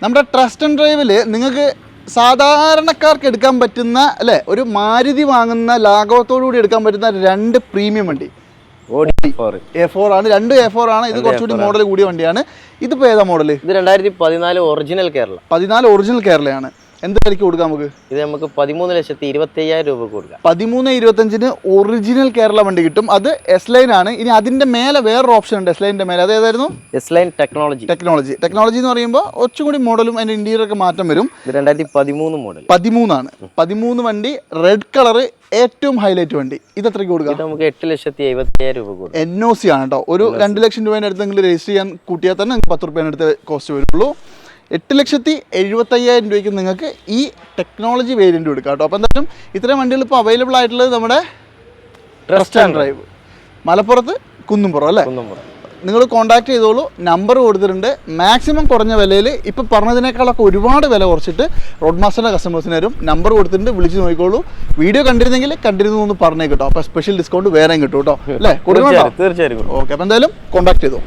നമ്മുടെ trust and ഡ്രൈവിൽ നിങ്ങൾക്ക് സാധാരണക്കാർക്ക് എടുക്കാൻ പറ്റുന്ന അല്ലേ, ഒരു മാരുതി വാങ്ങുന്ന ലാഘവത്തോടു കൂടി എടുക്കാൻ പറ്റുന്ന 2 പ്രീമിയം വണ്ടി. A4 ആണ്, 2 A4 ആണ്. ഇത് കുറച്ചുകൂടി മോഡൽ കൂടിയ വണ്ടിയാണ്. ഇതിപ്പോൾ ഏതാ മോഡൽ? ഇത് 2014 ഒറിജിനൽ കേരള. 14 ഒറിജിനൽ കേരളയാണ്. എന്ത് വിലയ്ക്ക് കൊടുക്കാം നമുക്ക്? ഇത് നമുക്ക് 13,25,000 രൂപ കൊടുക്കാം. 13,25,000 ഒറിജിനൽ കേരള വണ്ടി കിട്ടും. അത് S-Line ആണ്. ഇനി അതിന്റെ മേലെ വേറൊരു ഓപ്ഷൻ ഉണ്ട് S-Lineന്റെ മേലെ. അതേതായിരുന്നു? S-Line ടെക്നോളജി എന്ന് പറയുമ്പോൾ ഒച്ചുകൂടി മോഡലും അതിന്റെ ഇന്റീരിയർ ഒക്കെ മാറ്റം വരും. ഇത് 2013 മോഡൽ. 13 ആണ്. 13 വണ്ടി, റെഡ് കളർ, ഏറ്റവും ഹൈലൈറ്റ് വണ്ടി. ഇത് എത്രയ്ക്ക് കൊടുക്കാം? ഇത് നമുക്ക് 8,70,000 രൂപ കൊടുക്കാം. NOC ആണ് കേട്ടോ. ഒരു 2 ലക്ഷം രൂപേൻ്റെ അടുത്ത് നിങ്ങൾ രജിസ്റ്റർ ചെയ്യാൻ കൂട്ടിയാൽ തന്നെ നിങ്ങൾക്ക് 10 രൂപേൻ്റെ അടുത്ത് കോസ്റ്റ് വരുള്ളൂ. 8,75,000 രൂപയ്ക്ക് നിങ്ങൾക്ക് ഈ ടെക്നോളജി വേരിയൻ്റ് എടുക്കാം കേട്ടോ. അപ്പോൾ എന്തായാലും ഇത്രയും വണ്ടികൾ ഇപ്പോൾ അവൈലബിൾ ആയിട്ടുള്ളത് നമ്മുടെ ട്രസ്റ്റ് ആൻഡ് ഡ്രൈവ് മലപ്പുറത്ത് കുന്നുംപുറം അല്ലേ. നിങ്ങൾ കോൺടാക്ട് ചെയ്തോളൂ, നമ്പർ കൊടുത്തിട്ടുണ്ട്. മാക്സിമം കുറഞ്ഞ വിലയിൽ ഇപ്പോൾ പറഞ്ഞതിനേക്കാളൊക്കെ ഒരുപാട് വില കുറച്ചിട്ട് റോഡ് മാസ്റ്ററിൻ്റെ കസ്റ്റമേഴ്സിന് വരും. നമ്പർ കൊടുത്തിട്ടുണ്ട്, വിളിച്ച് നോക്കിക്കോളൂ. വീഡിയോ കണ്ടിരുന്നെങ്കിൽ കണ്ടിരുന്നു എന്ന് പറഞ്ഞേ കേട്ടോ. അപ്പോൾ സ്പെഷ്യൽ ഡിസ്കൗണ്ട് വേറെയും കിട്ടും കേട്ടോ അല്ലേ? കൊടുക്കണം. തീർച്ചയായും. ഓക്കെ, അപ്പോൾ എന്തായാലും കോൺടാക്ട് ചെയ്തോ.